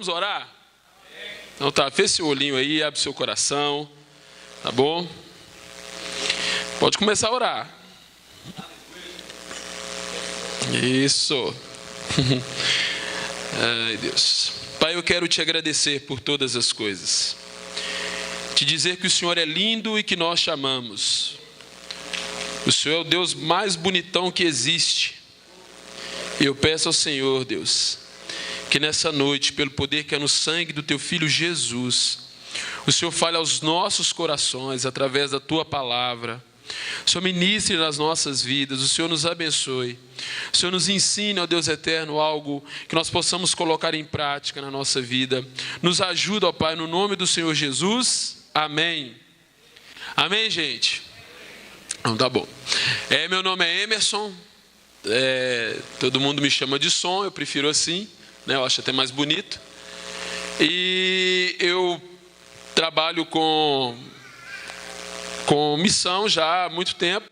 Vamos orar? Então tá, feche seu olhinho aí, abre seu coração, tá bom? Pode começar a orar. Isso. Ai, Deus. Pai, eu quero te agradecer por todas as coisas. Te dizer que o Senhor é lindo e que nós te amamos. O Senhor é o Deus mais bonitão que existe. E eu peço ao Senhor, Deus, que nessa noite, pelo poder que é no sangue do teu Filho Jesus, o Senhor fale aos nossos corações através da tua palavra. O Senhor ministre nas nossas vidas, o Senhor nos abençoe. O Senhor nos ensine, ó Deus eterno, algo que nós possamos colocar em prática na nossa vida. Nos ajuda, ó Pai, no nome do Senhor Jesus. Amém. Amém, gente? Então, tá bom. Meu nome é Emerson. Todo mundo me chama de Som, eu prefiro assim, né? Eu acho até mais bonito. E eu trabalho com missão já há muito tempo.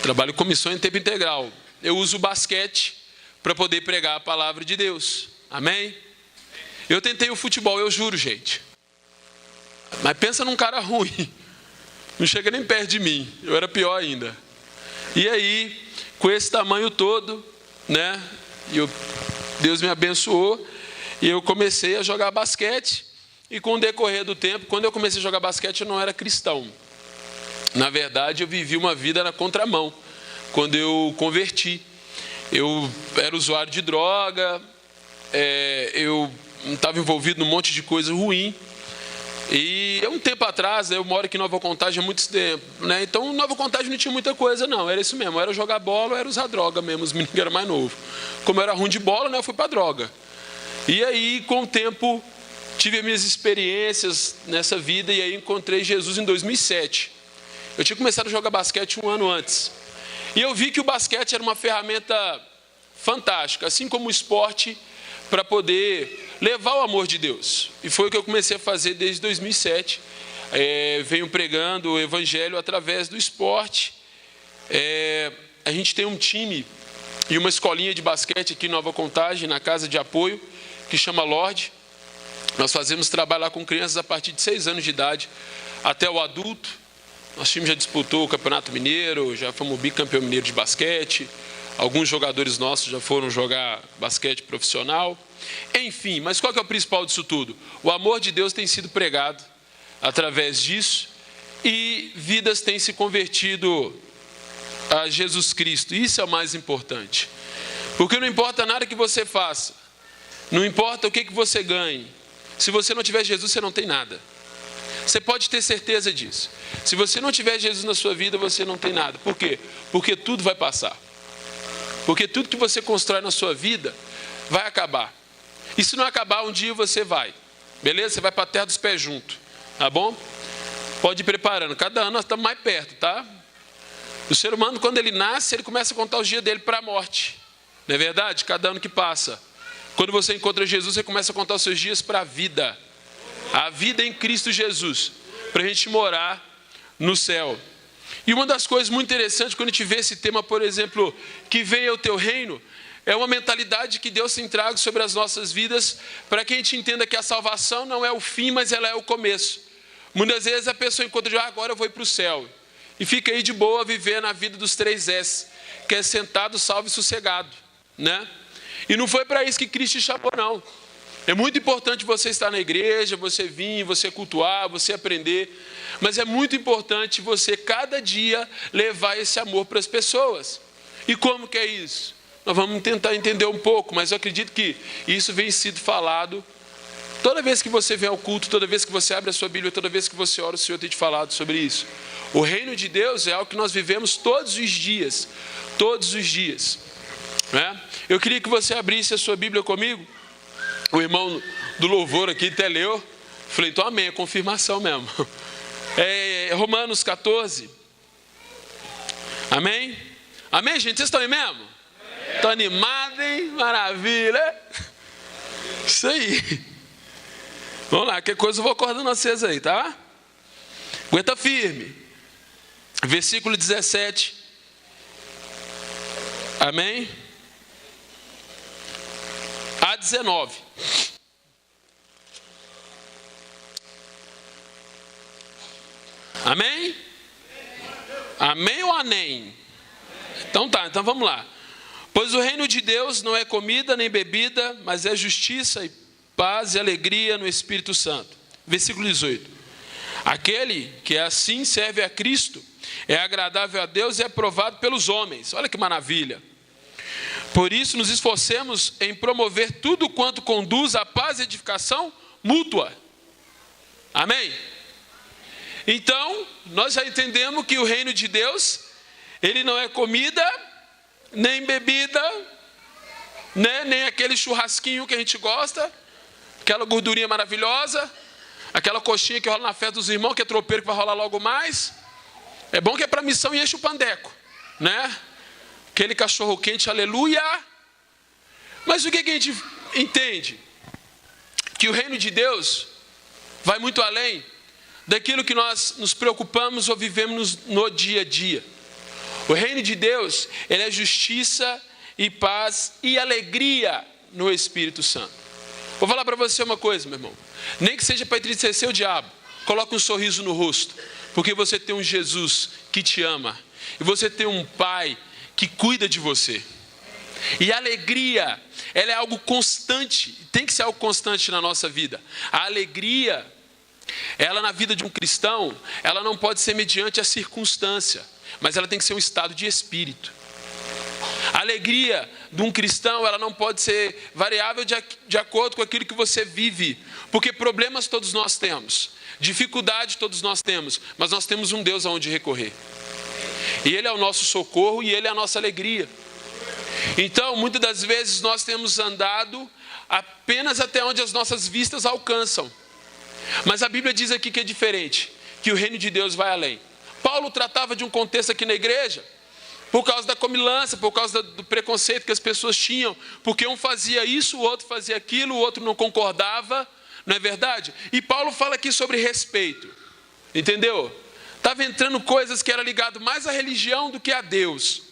Trabalho com missão em tempo integral. Eu uso o basquete para poder pregar a palavra de Deus. Amém? Eu tentei o futebol, eu juro, gente. Mas pensa num cara ruim. Não chega nem perto de mim. Eu era pior ainda. E aí, com esse tamanho todo, né? Deus me abençoou. E eu comecei a jogar basquete. E com o decorrer do tempo, quando eu comecei a jogar basquete, eu não era cristão. Na verdade, eu vivi uma vida na contramão. Quando eu converti, eu era usuário de droga, eu estava envolvido num monte de coisa ruim. E um tempo atrás, eu moro aqui em Nova Contagem há muito tempo, né? Então, Nova Contagem não tinha muita coisa, não. Era isso mesmo, era jogar bola, era usar droga mesmo, os meninos que eram mais novos. Como eu era ruim de bola, né, eu fui para droga. E aí, com o tempo, tive as minhas experiências nessa vida e aí encontrei Jesus em 2007. Eu tinha começado a jogar basquete um ano antes. E eu vi que o basquete era uma ferramenta fantástica, assim como o esporte, para poder levar o amor de Deus. E foi o que eu comecei a fazer desde 2007. Venho pregando o evangelho através do esporte. A gente tem um time e uma escolinha de basquete aqui em Nova Contagem, na casa de apoio, que chama Lorde. Nós fazemos trabalho lá com crianças a partir de 6 anos de idade até o adulto. Nosso time já disputou o Campeonato Mineiro, já fomos bicampeão mineiro de basquete. Alguns jogadores nossos já foram jogar basquete profissional. Enfim, mas qual que é o principal disso tudo? O amor de Deus tem sido pregado através disso e vidas têm se convertido a Jesus Cristo. Isso é o mais importante. Porque não importa nada que você faça, não importa o que você ganhe. Se você não tiver Jesus, você não tem nada. Você pode ter certeza disso. Se você não tiver Jesus na sua vida, você não tem nada. Por quê? Porque tudo vai passar. Porque tudo que você constrói na sua vida vai acabar. E se não acabar, um dia você vai. Beleza? Você vai para a terra dos pés juntos. Tá bom? Pode ir preparando. Cada ano nós estamos mais perto, tá? O ser humano, quando ele nasce, ele começa a contar os dias dele para a morte. Não é verdade? Cada ano que passa. Quando você encontra Jesus, você começa a contar os seus dias para a vida. A vida em Cristo Jesus. Para a gente morar no céu. E uma das coisas muito interessantes, quando a gente vê esse tema, por exemplo, que venha o teu reino, é uma mentalidade que Deus tem trago sobre as nossas vidas, para que a gente entenda que a salvação não é o fim, mas ela é o começo. Muitas vezes a pessoa encontra, agora eu vou ir para o céu. E fica aí de boa vivendo a vida dos 3 S, que é sentado, salvo e sossegado, né? E não foi para isso que Cristo te chamou, não. É muito importante você estar na igreja, você vir, você cultuar, você aprender. Mas é muito importante você, cada dia, levar esse amor para as pessoas. E como que é isso? Nós vamos tentar entender um pouco, mas eu acredito que isso vem sido falado. Toda vez que você vem ao culto, toda vez que você abre a sua Bíblia, toda vez que você ora, o Senhor tem te falado sobre isso. O reino de Deus é algo que nós vivemos todos os dias. Todos os dias. Né? Eu queria que você abrisse a sua Bíblia comigo. O irmão do louvor aqui até leu. Falei, então amém, é confirmação mesmo. Romanos 14. Amém? Amém, gente? Vocês estão aí mesmo? Estão animados, hein? Maravilha. Isso aí. Vamos lá, qualquer coisa eu vou acordando vocês aí, tá? Aguenta firme. Versículo 17. Amém? A 19. Amém? Amém ou amém? Então tá, então vamos lá. Pois o reino de Deus não é comida nem bebida, mas é justiça e paz e alegria no Espírito Santo. Versículo 18. Aquele que assim serve a Cristo é agradável a Deus e é aprovado pelos homens. Olha que maravilha. Por isso nos esforcemos em promover tudo quanto conduz à paz e edificação mútua. Amém? Então, nós já entendemos que o reino de Deus, ele não é comida, nem bebida, né? Nem aquele churrasquinho que a gente gosta, aquela gordurinha maravilhosa, aquela coxinha que rola na festa dos irmãos, que é tropeiro que vai rolar logo mais. É bom que é para missão e enche o pandeco, né? Aquele cachorro quente, aleluia. Mas o que a gente entende? Que o reino de Deus vai muito além daquilo que nós nos preocupamos ou vivemos no dia a dia. O reino de Deus, ele é justiça e paz e alegria no Espírito Santo. Vou falar para você uma coisa, meu irmão. Nem que seja para entristecer o diabo, coloque um sorriso no rosto, porque você tem um Jesus que te ama e você tem um Pai que cuida de você. E a alegria, ela é algo constante, tem que ser algo constante na nossa vida. A alegria, ela na vida de um cristão, ela não pode ser mediante a circunstância, mas ela tem que ser um estado de espírito. A alegria de um cristão, ela não pode ser variável de acordo com aquilo que você vive, porque problemas todos nós temos, dificuldade todos nós temos, mas nós temos um Deus aonde recorrer. E Ele é o nosso socorro e Ele é a nossa alegria. Então, muitas das vezes nós temos andado apenas até onde as nossas vistas alcançam. Mas a Bíblia diz aqui que é diferente, que o reino de Deus vai além. Paulo tratava de um contexto aqui na igreja, por causa da comilança, por causa do preconceito que as pessoas tinham, porque um fazia isso, o outro fazia aquilo, o outro não concordava, não é verdade? E Paulo fala aqui sobre respeito, entendeu? Estava entrando coisas que eram ligadas mais à religião do que a Deus.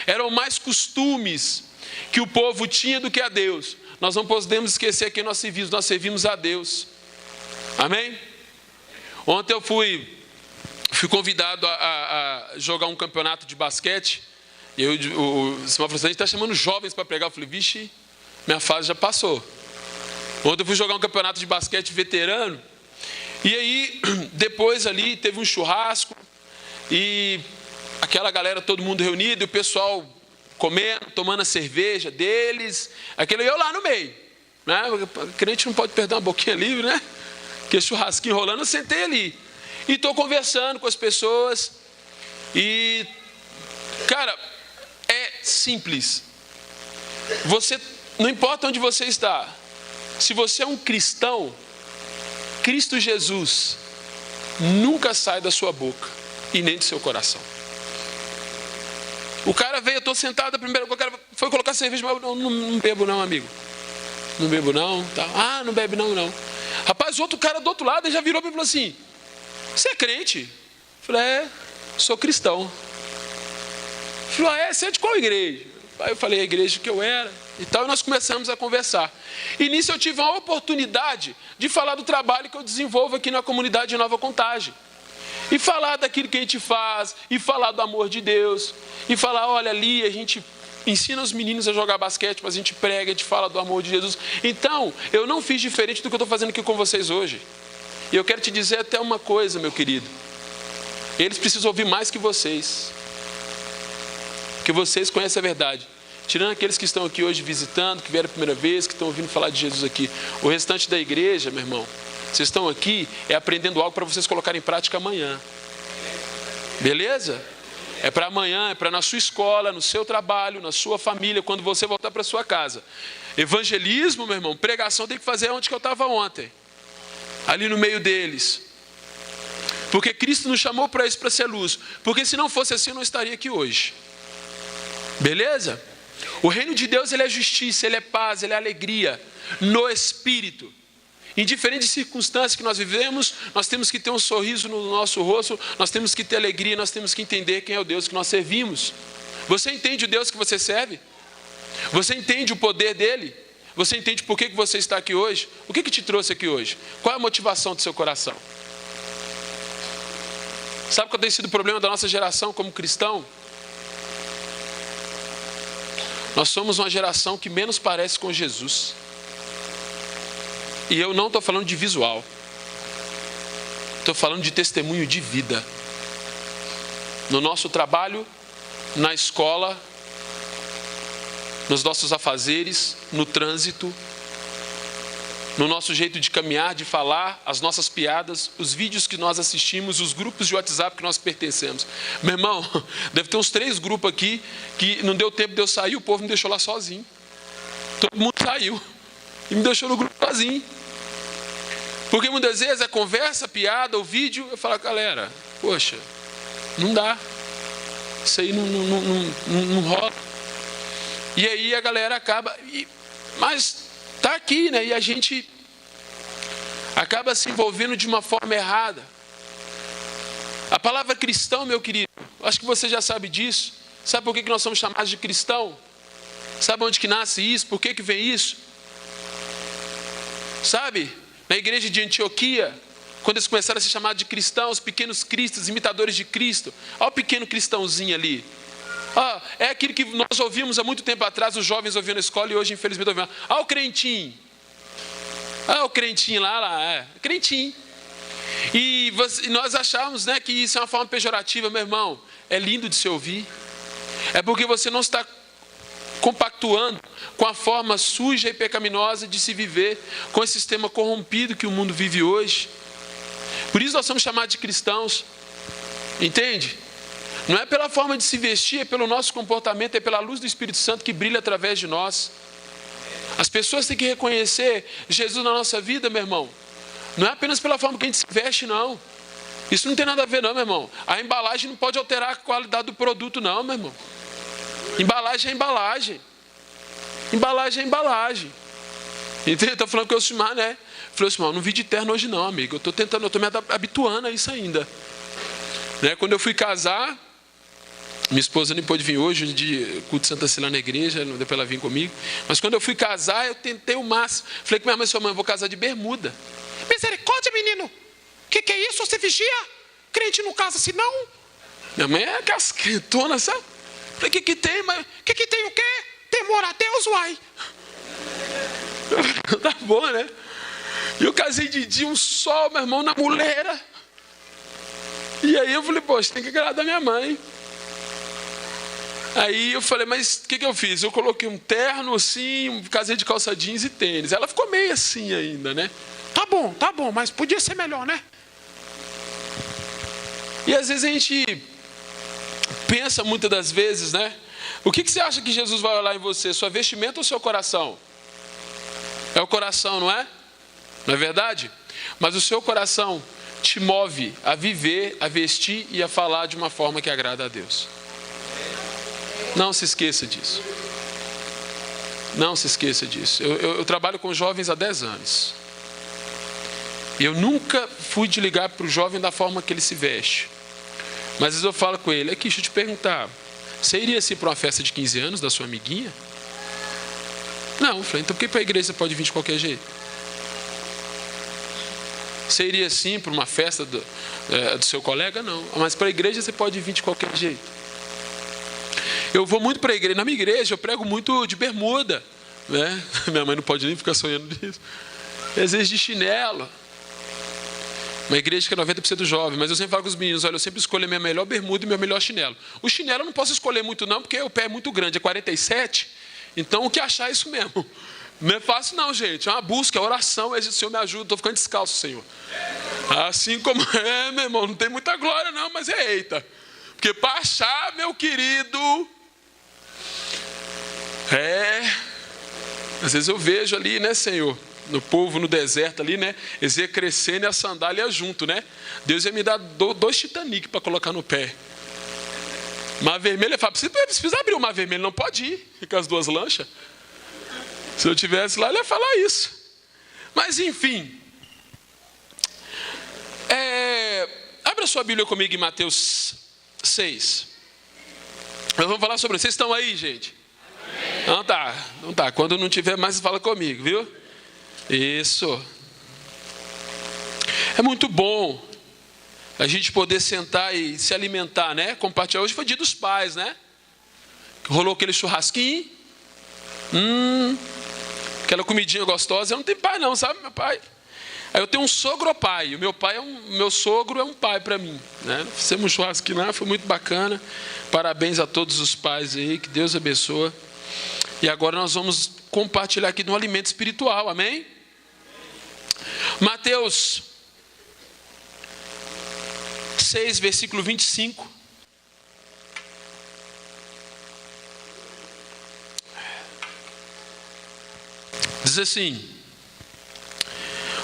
Eram mais costumes que o povo tinha do que a Deus. Nós não podemos esquecer que nós servimos a Deus. Amém? Ontem eu fui convidado a jogar um campeonato de basquete. E o Simão falou assim, a gente está chamando jovens para pregar. Eu falei, vixe, minha fase já passou. Ontem eu fui jogar um campeonato de basquete veterano. E aí, depois ali, teve um churrasco. E aquela galera, todo mundo reunido. E o pessoal comendo, tomando a cerveja deles. Aquele eu lá no meio. Né? O crente não pode perder uma boquinha livre, né? Porque churrasquinho rolando, eu sentei ali. E estou conversando com as pessoas. E, cara, é simples. Você, não importa onde você está. Se você é um cristão, Cristo Jesus nunca sai da sua boca e nem do seu coração. O cara veio, eu estou sentado, a primeira coisa, o cara foi colocar cerveja, mas eu não bebo não, amigo. Não bebo não, tá? Ah, não bebe não. Rapaz, outro cara do outro lado, ele já virou para mim e falou assim, você é crente? Eu falei, sou cristão. Ele falou, você é de qual igreja? Aí eu falei, a igreja que eu era e tal, e nós começamos a conversar. E nisso eu tive uma oportunidade de falar do trabalho que eu desenvolvo aqui na comunidade de Nova Contagem. E falar daquilo que a gente faz, e falar do amor de Deus, e falar, olha ali, a gente ensina os meninos a jogar basquete, mas a gente prega, a gente fala do amor de Jesus. Então, eu não fiz diferente do que eu estou fazendo aqui com vocês hoje. E eu quero te dizer até uma coisa, meu querido. Eles precisam ouvir mais que vocês. Porque vocês conhecem a verdade. Tirando aqueles que estão aqui hoje visitando, que vieram a primeira vez, que estão ouvindo falar de Jesus aqui. O restante da igreja, meu irmão, vocês estão aqui aprendendo algo para vocês colocarem em prática amanhã. Beleza? É para amanhã, é para na sua escola, no seu trabalho, na sua família, quando você voltar para sua casa. Evangelismo, meu irmão, pregação tem que fazer onde que eu estava ontem. Ali no meio deles. Porque Cristo nos chamou para isso, para ser luz. Porque se não fosse assim, eu não estaria aqui hoje. Beleza? O reino de Deus, ele é justiça, ele é paz, ele é alegria no Espírito. Em diferentes circunstâncias que nós vivemos, nós temos que ter um sorriso no nosso rosto, nós temos que ter alegria, nós temos que entender quem é o Deus que nós servimos. Você entende o Deus que você serve? Você entende o poder dele? Você entende por que você está aqui hoje? O que te trouxe aqui hoje? Qual é a motivação do seu coração? Sabe qual tem sido o problema da nossa geração como cristão? Nós somos uma geração que menos parece com Jesus. E eu não estou falando de visual. Estou falando de testemunho de vida. No nosso trabalho, na escola, nos nossos afazeres, no trânsito, no nosso jeito de caminhar, de falar, as nossas piadas, os vídeos que nós assistimos, os grupos de WhatsApp que nós pertencemos. Meu irmão, deve ter uns 3 grupos aqui que não deu tempo de eu sair, o povo me deixou lá sozinho. Todo mundo saiu e me deixou no grupo sozinho. Porque muitas vezes a conversa, a piada, o vídeo, eu falo, galera, poxa, não dá. Isso aí não rola. E aí a galera acaba... Mas está aqui, né? E a gente acaba se envolvendo de uma forma errada. A palavra cristão, meu querido, acho que você já sabe disso. Sabe por que nós somos chamados de cristão? Sabe onde que nasce isso? Por que vem isso? Sabe? Na igreja de Antioquia, quando eles começaram a se chamar de cristãos, pequenos cristos, imitadores de Cristo. Olha o pequeno cristãozinho ali. É aquilo que nós ouvimos há muito tempo atrás, os jovens ouviam na escola e hoje infelizmente ouvimos. O crentinho. O crentinho lá, crentinho. E nós achamos, né, que isso é uma forma pejorativa, meu irmão. É lindo de se ouvir. É porque você não está compactuando com a forma suja e pecaminosa de se viver, com esse sistema corrompido que o mundo vive hoje. Por isso nós somos chamados de cristãos. Entende? Não é pela forma de se vestir, é pelo nosso comportamento, é pela luz do Espírito Santo que brilha através de nós. As pessoas têm que reconhecer Jesus na nossa vida, meu irmão. Não é apenas pela forma que a gente se veste, não. Isso não tem nada a ver, não, meu irmão. A embalagem não pode alterar a qualidade do produto, não, meu irmão. Embalagem é embalagem. Embalagem é embalagem. Entendeu? Estou falando com o Elcimar, né? Falei, Elcimar, não vi de terno hoje não, amigo. Eu estou me habituando a isso ainda. Né? Quando eu fui casar, minha esposa nem pôde vir hoje de culto de Santa Cecília na igreja, não deu para ela vir comigo. Mas quando eu fui casar, eu tentei o máximo. Falei com minha mãe, sua mãe, eu vou casar de bermuda. Misericórdia, menino. Que é isso? Você vigia? Crente não casa assim, não? Minha mãe é casquetona, sabe? Falei, que tem? Mas que tem o quê? Temor a Deus, uai. Tá bom, né? E eu casei de dia, um sol, meu irmão, na muleira. E aí eu falei, poxa, tem que agradar minha mãe. Aí eu falei, mas o que eu fiz? Eu coloquei um terno assim, casei de calça jeans e tênis. Ela ficou meio assim ainda, né? Tá bom, mas podia ser melhor, né? E às vezes a gente pensa muitas das vezes, né? O que você acha que Jesus vai olhar em você? Sua vestimenta ou seu coração? É o coração, não é? Não é verdade? Mas o seu coração te move a viver, a vestir e a falar de uma forma que agrada a Deus. Não se esqueça disso. Não se esqueça disso. Eu trabalho com jovens há 10 anos. E eu nunca fui de ligar para o jovem da forma que ele se veste. Mas às vezes eu falo com ele, aqui, deixa eu te perguntar, você iria assim para uma festa de 15 anos da sua amiguinha? Não, eu falei, então por que para a igreja você pode vir de qualquer jeito? Você iria assim para uma festa do seu colega? Não. Mas para a igreja você pode vir de qualquer jeito. Eu vou muito para a igreja. Na minha igreja eu prego muito de bermuda. Né? Minha mãe não pode nem ficar sonhando disso. Às vezes de chinelo. Uma igreja que é 90% jovem. Mas eu sempre falo com os meninos, olha, eu sempre escolho a minha melhor bermuda e meu melhor chinelo. O chinelo eu não posso escolher muito não, porque o pé é muito grande, é 47. Então o que achar é isso mesmo. Não é fácil não, gente. É uma busca, é oração. O Senhor me ajuda, estou ficando descalço, Senhor. Assim como meu irmão, não tem muita glória não, mas é eita. Porque para achar, meu querido, às vezes eu vejo ali, né, Senhor, no povo no deserto ali, né, eles iam crescendo e a sandália junto, né. Deus ia me dar 2 Titanic para colocar no pé. Mar Vermelho, eu falo, precisa abrir o Mar Vermelho, não pode ir com as 2 lanchas. Se eu tivesse lá, ele ia falar isso. Mas enfim. Abra sua Bíblia comigo em Mateus 6. Nós vamos falar sobre isso. Vocês estão aí, gente? Não tá. Quando não tiver mais, fala comigo, viu? Isso. É muito bom a gente poder sentar e se alimentar, né? Compartilhar. Hoje foi dia dos pais, né? Rolou aquele churrasquinho. Aquela comidinha gostosa. Eu não tenho pai não, sabe, meu pai? Aí eu tenho um sogro pai. O meu sogro é um pai para mim, né? Fizemos um churrasquinho lá, foi muito bacana. Parabéns a todos os pais aí, que Deus abençoe. E agora nós vamos compartilhar aqui de um alimento espiritual, amém? Mateus 6, versículo 25. Diz assim: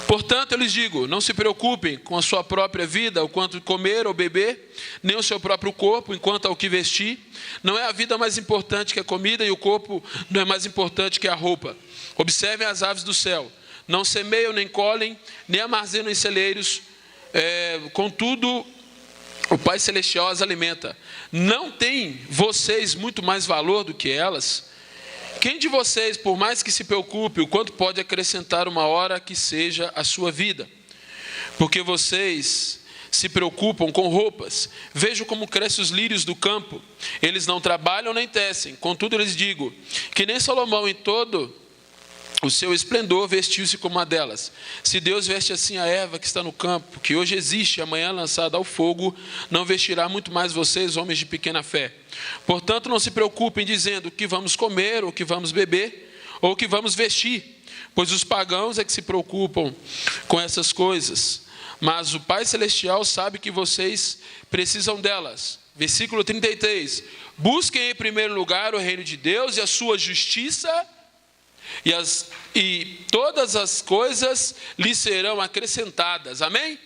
portanto, eu lhes digo, não se preocupem com a sua própria vida, o quanto comer ou beber, nem o seu próprio corpo, enquanto ao que vestir. Não é a vida mais importante que a comida, e o corpo não é mais importante que a roupa. Observem as aves do céu. Não semeiam, nem colhem, nem armazenam em celeiros. Contudo, o Pai Celestial as alimenta. Não tem vocês muito mais valor do que elas? Quem de vocês, por mais que se preocupe, o quanto pode acrescentar uma hora que seja a sua vida? Porque vocês se preocupam com roupas. Vejam como crescem os lírios do campo. Eles não trabalham nem tecem. Contudo, eu lhes digo que nem Salomão em todo o seu esplendor vestiu-se como uma delas. Se Deus veste assim a erva que está no campo, que hoje existe e amanhã lançada ao fogo, não vestirá muito mais vocês, homens de pequena fé. Portanto, não se preocupem dizendo o que vamos comer, ou o que vamos beber, ou o que vamos vestir, pois os pagãos é que se preocupam com essas coisas. Mas o Pai Celestial sabe que vocês precisam delas. Versículo 33. Busquem em primeiro lugar o reino de Deus e a sua justiça, e todas as coisas lhe serão acrescentadas. Amém?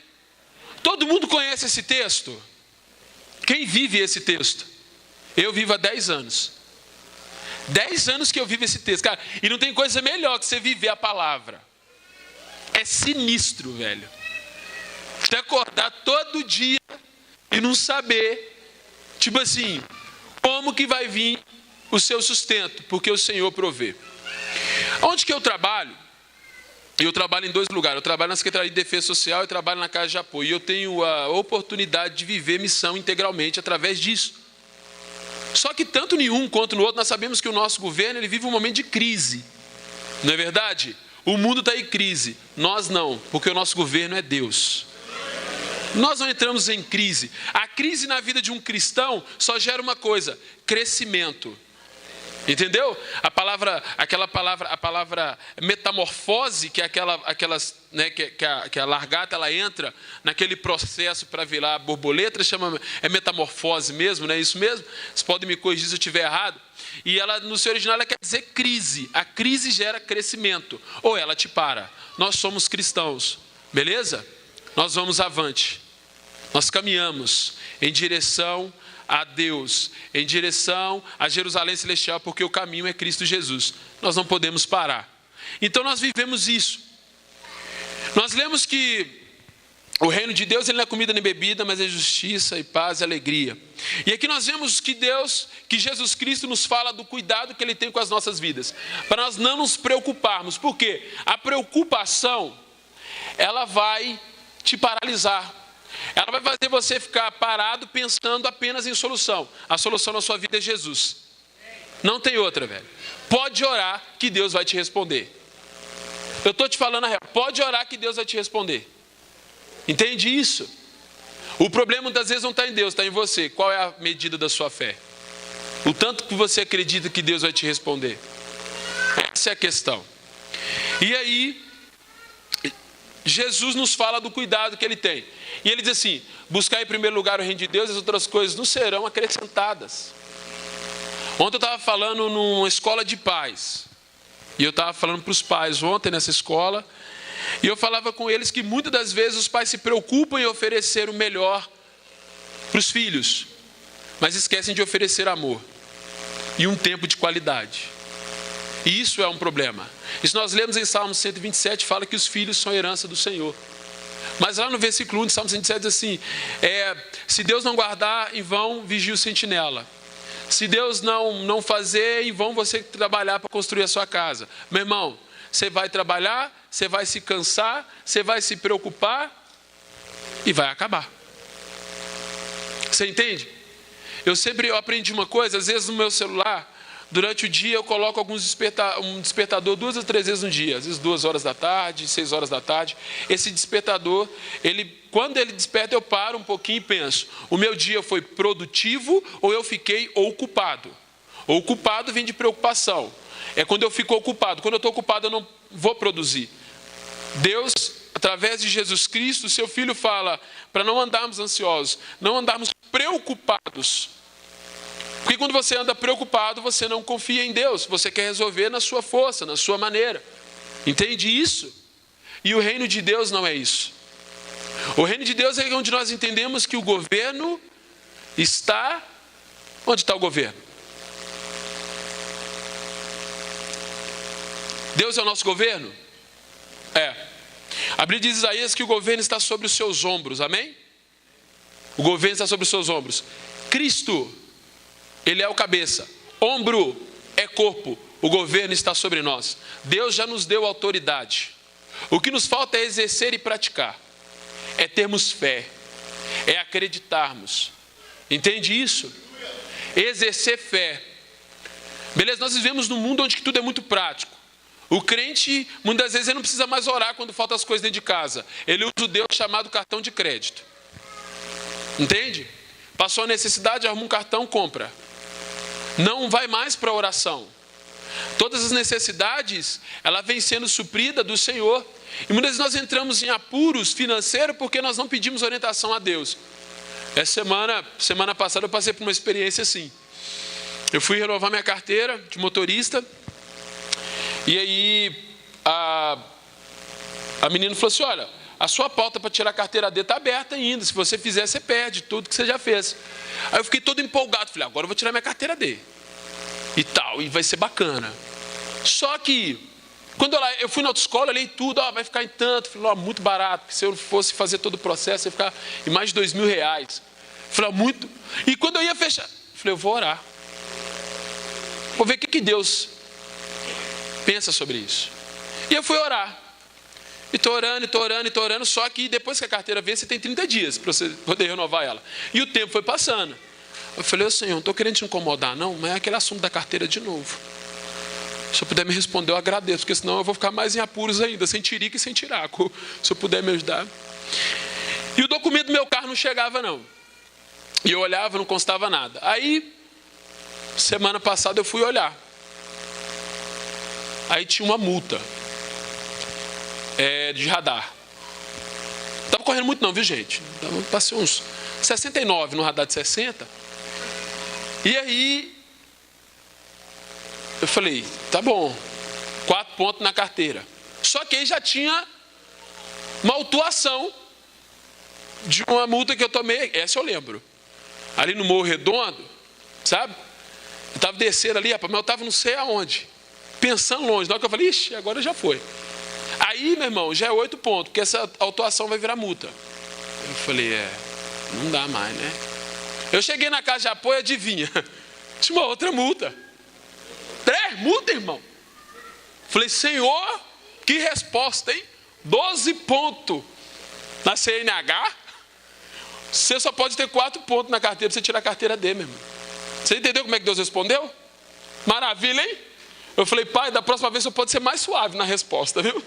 Todo mundo conhece esse texto? Quem vive esse texto? Eu vivo há 10 anos. 10 anos que eu vivo esse texto, cara. E não tem coisa melhor que você viver a palavra. É sinistro, velho. Você acordar todo dia e não saber, tipo assim, como que vai vir o seu sustento, porque o Senhor provê. Onde que eu trabalho? Eu trabalho em 2 lugares. Eu trabalho na Secretaria de Defesa Social e trabalho na Casa de Apoio. E eu tenho a oportunidade de viver missão integralmente através disso. Só que tanto em um quanto no outro, nós sabemos que o nosso governo ele vive um momento de crise. Não é verdade? O mundo está em crise. Nós não, porque o nosso governo é Deus. Nós não entramos em crise. A crise na vida de um cristão só gera uma coisa: crescimento. Entendeu? A palavra metamorfose, que é aquelas, né, que a largata ela entra naquele processo para virar borboleta, é metamorfose mesmo, não é isso mesmo? Vocês podem me corrigir se eu estiver errado. E ela, no seu original, ela quer dizer crise. A crise gera crescimento, ou ela te para. Nós somos cristãos, beleza? Nós vamos avante. Nós caminhamos em direção a Deus, em direção a Jerusalém Celestial, porque o caminho é Cristo Jesus. Nós não podemos parar. Então nós vivemos isso. Nós lemos que o reino de Deus ele não é comida nem bebida, mas é justiça e paz e alegria. E aqui nós vemos que Jesus Cristo nos fala do cuidado que Ele tem com as nossas vidas, para nós não nos preocuparmos. Por quê? A preocupação, ela vai te paralisar. Ela vai fazer você ficar parado pensando apenas em solução. A solução na sua vida é Jesus. Não tem outra, velho. Pode orar que Deus vai te responder. Eu estou te falando a real. Pode orar que Deus vai te responder. Entende isso? O problema muitas vezes não está em Deus, está em você. Qual é a medida da sua fé? O tanto que você acredita que Deus vai te responder. Essa é a questão. E aí, Jesus nos fala do cuidado que Ele tem. E Ele diz assim: buscar em primeiro lugar o reino de Deus e as outras coisas não serão acrescentadas. Ontem eu estava falando numa escola de pais. E eu estava falando para os pais ontem nessa escola. E eu falava com eles que muitas das vezes os pais se preocupam em oferecer o melhor para os filhos, mas esquecem de oferecer amor e um tempo de qualidade. E isso é um problema. E se nós lemos em Salmo 127, fala que os filhos são a herança do Senhor. Mas lá no versículo 1 de Salmo 127 diz assim: se Deus não guardar, em vão vigia o sentinela. Se Deus não fazer, em vão você trabalhar para construir a sua casa. Meu irmão, você vai trabalhar, você vai se cansar, você vai se preocupar e vai acabar. Você entende? Eu aprendi uma coisa, às vezes no meu celular, durante o dia eu coloco um despertador 2 ou 3 vezes no dia, às vezes 2 horas da tarde, 6 horas da tarde. Esse despertador, quando ele desperta, eu paro um pouquinho e penso, o meu dia foi produtivo ou eu fiquei ocupado? Ocupado vem de preocupação. É quando eu fico ocupado. Quando eu estou ocupado, eu não vou produzir. Deus, através de Jesus Cristo, seu Filho fala para não andarmos ansiosos, não andarmos preocupados. Porque quando você anda preocupado, você não confia em Deus. Você quer resolver na sua força, na sua maneira. Entende isso? E o reino de Deus não é isso. O reino de Deus é onde nós entendemos que o governo está... Onde está o governo? Deus é o nosso governo? É. A Bíblia diz em Isaías que o governo está sobre os seus ombros. Amém? O governo está sobre os seus ombros. Cristo, Ele é o cabeça. Ombro é corpo. O governo está sobre nós. Deus já nos deu autoridade. O que nos falta é exercer e praticar. É termos fé. É acreditarmos. Entende isso? Exercer fé. Beleza? Nós vivemos num mundo onde tudo é muito prático. O crente, muitas vezes, ele não precisa mais orar quando faltam as coisas dentro de casa. Ele usa o Deus chamado cartão de crédito. Entende? Passou a necessidade, arruma um cartão, compra. Não vai mais para a oração. Todas as necessidades, ela vem sendo suprida do Senhor. E muitas vezes nós entramos em apuros financeiros porque nós não pedimos orientação a Deus. Essa semana passada eu passei por uma experiência assim. Eu fui renovar minha carteira de motorista. E aí a menina falou assim, olha, a sua pauta para tirar a carteira D está aberta ainda. Se você fizer, você perde tudo que você já fez. Aí eu fiquei todo empolgado. Falei, agora eu vou tirar minha carteira D. E tal, e vai ser bacana. Só que, quando eu fui na autoescola, olhei tudo, vai ficar em tanto. Falei, muito barato, porque se eu fosse fazer todo o processo, ia ficar em mais de R$2.000. Falei, muito. E quando eu ia fechar, falei, eu vou orar. Vou ver o que Deus pensa sobre isso. E eu fui orar. E estou orando, só que depois que a carteira vem, você tem 30 dias para você poder renovar ela. E o tempo foi passando. Eu falei, Senhor, não estou querendo te incomodar não, mas é aquele assunto da carteira de novo. Se eu puder me responder, eu agradeço, porque senão eu vou ficar mais em apuros ainda, sem tirica e sem tiraco. Se eu puder me ajudar. E o documento do meu carro não chegava não. E eu olhava, não constava nada. Aí, semana passada eu fui olhar. Aí tinha uma multa de radar. Não estava correndo muito não, viu gente? Passei uns 69 no radar de 60. E aí, eu falei, tá bom, 4 pontos na carteira. Só que aí já tinha uma autuação de uma multa que eu tomei, essa eu lembro. Ali no Morro Redondo, sabe? Eu estava descendo ali, mas eu estava não sei aonde. Pensando longe, na hora que eu falei, ixi, agora já foi. Aí, meu irmão, já é 8 pontos, porque essa autuação vai virar multa. Eu falei, não dá mais, né? Eu cheguei na casa de apoio, adivinha? Tinha uma outra multa. 3 multas, irmão. Falei, Senhor, que resposta, hein? 12 pontos na CNH. Você só pode ter 4 pontos na carteira para você tirar a carteira D, meu irmão. Você entendeu como é que Deus respondeu? Maravilha, hein? Eu falei, pai, da próxima vez você pode ser mais suave na resposta, viu?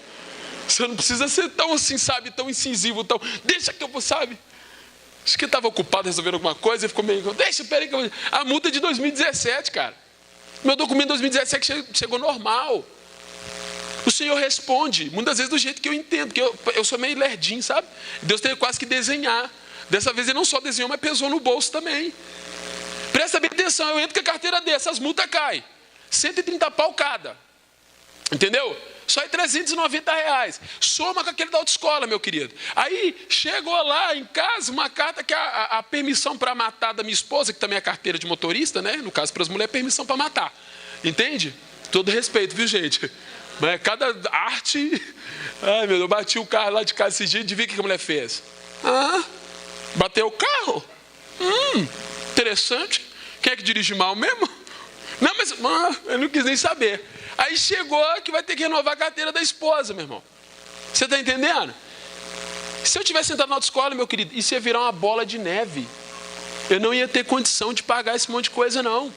Você não precisa ser tão assim, sabe, tão incisivo, tão... Deixa que eu vou, sabe? Acho que ele estava ocupado resolvendo alguma coisa e ficou meio... Deixa, peraí que eu... A multa é de 2017, cara. Meu documento de 2017 chegou normal. O Senhor responde, muitas vezes do jeito que eu entendo, porque eu sou meio lerdinho, sabe? Deus tem quase que desenhar. Dessa vez ele não só desenhou, mas pesou no bolso também. Presta bem atenção, eu entro com a carteira dessa, as multas caem. 130 pau cada. Entendeu? Só é R$390. Soma com aquele da autoescola, meu querido. Aí chegou lá em casa uma carta que a permissão para matar da minha esposa, que também é carteira de motorista, né? No caso, para as mulheres, permissão para matar. Entende? Todo respeito, viu, gente? Mas cada arte... Ai, meu Deus, eu bati o carro lá de casa esse dia e adivinha o que a mulher fez? Bateu o carro? Interessante. Quem é que dirige mal mesmo? Não, mas eu não quis nem saber. Aí chegou que vai ter que renovar a carteira da esposa, meu irmão. Você está entendendo? Se eu tivesse entrado na autoescola, meu querido, isso ia virar uma bola de neve. eu não ia ter condição de pagar esse monte de coisa, não.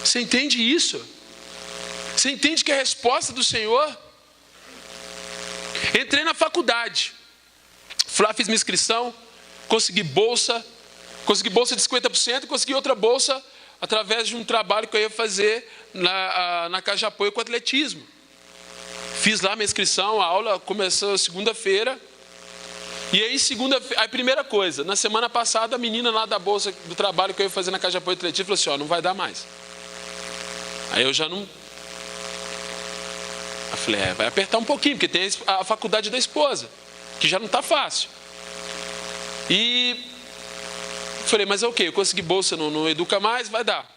Você entende isso? Você entende que a resposta do Senhor? Entrei na faculdade. Fui lá, fiz minha inscrição, consegui bolsa de 50% e consegui outra bolsa através de um trabalho que eu ia fazer na Casa de Apoio com atletismo. Fiz lá minha inscrição, a aula começou segunda-feira. E aí, a primeira coisa, na semana passada, a menina lá da bolsa do trabalho que eu ia fazer na Casa de Apoio Atletismo falou assim, ó, não vai dar mais. Aí eu já não... Eu falei, vai apertar um pouquinho, porque tem a faculdade da esposa, que já não está fácil. E falei, mas é ok, eu consegui bolsa no Educa Mais, vai dar.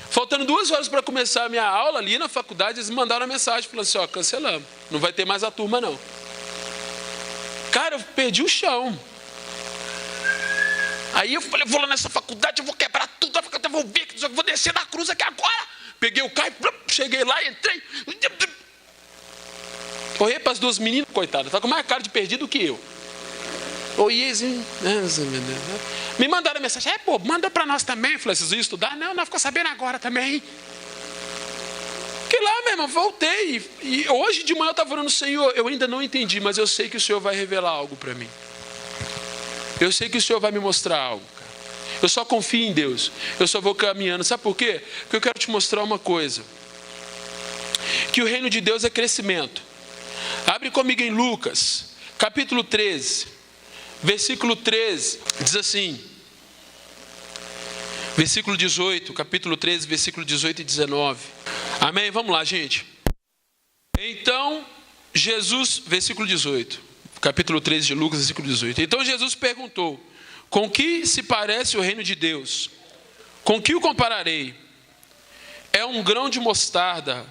Faltando 2 horas para começar a minha aula ali na faculdade, eles me mandaram uma mensagem, falando assim, ó, cancelamos, não vai ter mais a turma não. Cara, eu perdi o chão. Aí eu falei, vou lá nessa faculdade, eu vou quebrar tudo, eu vou ver, eu vou descer na cruz aqui agora. Peguei o carro, cheguei lá, entrei. Corri para as 2 meninas, coitadas, tá com mais cara de perdido que eu. Me mandaram mensagem, manda para nós também. Eu falei, vocês iam estudar? Não, ficou sabendo agora também. Fiquei lá, meu irmão, voltei. E hoje de manhã eu estava falando, Senhor, eu ainda não entendi, mas eu sei que o Senhor vai revelar algo para mim. Eu sei que o Senhor vai me mostrar algo, cara. Eu só confio em Deus. Eu só vou caminhando. Sabe por quê? Porque eu quero te mostrar uma coisa. Que o reino de Deus é crescimento. Abre comigo em Lucas, capítulo 13, versículo 13. Diz assim. Versículo 18, capítulo 13, versículo 18 e 19. Amém? Vamos lá, gente. Então, Jesus, versículo 18. Capítulo 13 de Lucas, versículo 18. Então Jesus perguntou, com que se parece o reino de Deus? Com que o compararei? É um grão de mostarda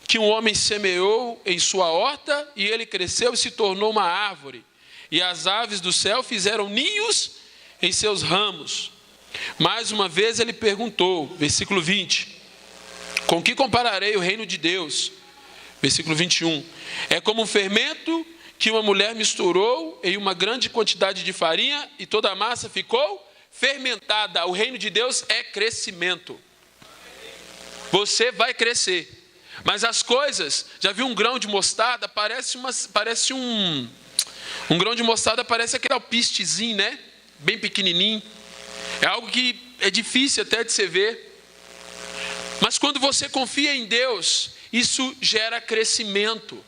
que um homem semeou em sua horta e ele cresceu e se tornou uma árvore. E as aves do céu fizeram ninhos em seus ramos. Mais uma vez ele perguntou, versículo 20, com que compararei o reino de Deus? Versículo 21, é como um fermento que uma mulher misturou em uma grande quantidade de farinha e toda a massa ficou fermentada. O reino de Deus é crescimento. Você vai crescer. Mas as coisas, já viu um grão de mostarda? Parece um grão de mostarda, parece aquele alpistezinho, né? Bem pequenininho. É algo que é difícil até de se ver. Mas quando você confia em Deus, isso gera crescimento.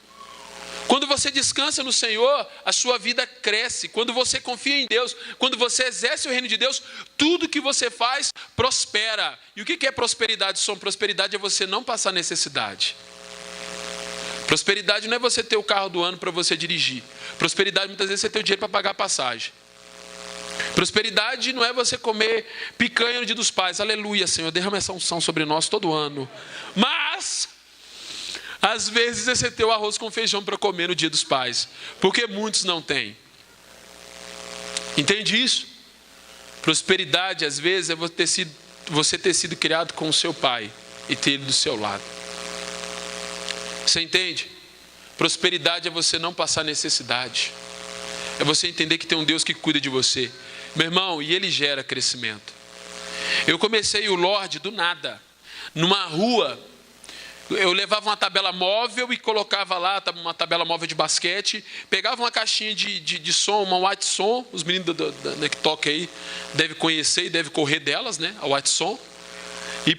Quando você descansa no Senhor, a sua vida cresce. Quando você confia em Deus, quando você exerce o reino de Deus, tudo que você faz prospera. E o que é prosperidade? Prosperidade é você não passar necessidade. Prosperidade não é você ter o carro do ano para você dirigir. Prosperidade muitas vezes é você ter o dinheiro para pagar a passagem. Prosperidade não é você comer picanha no dia dos pais. Aleluia, Senhor, derrama essa unção sobre nós todo ano. Mas às vezes é você ter o arroz com feijão para comer no dia dos pais, porque muitos não têm. Entende isso? Prosperidade às vezes é você ter sido criado com o seu pai e ter ele do seu lado. Você entende? Prosperidade é você não passar necessidade. É você entender que tem um Deus que cuida de você. Meu irmão, e ele gera crescimento. Eu comecei o Lorde do nada. Numa rua, eu levava uma tabela móvel e colocava lá, uma tabela móvel de basquete. Pegava uma caixinha de som, uma Watson. Os meninos da que toca aí devem conhecer e devem correr delas, né? A Watson. E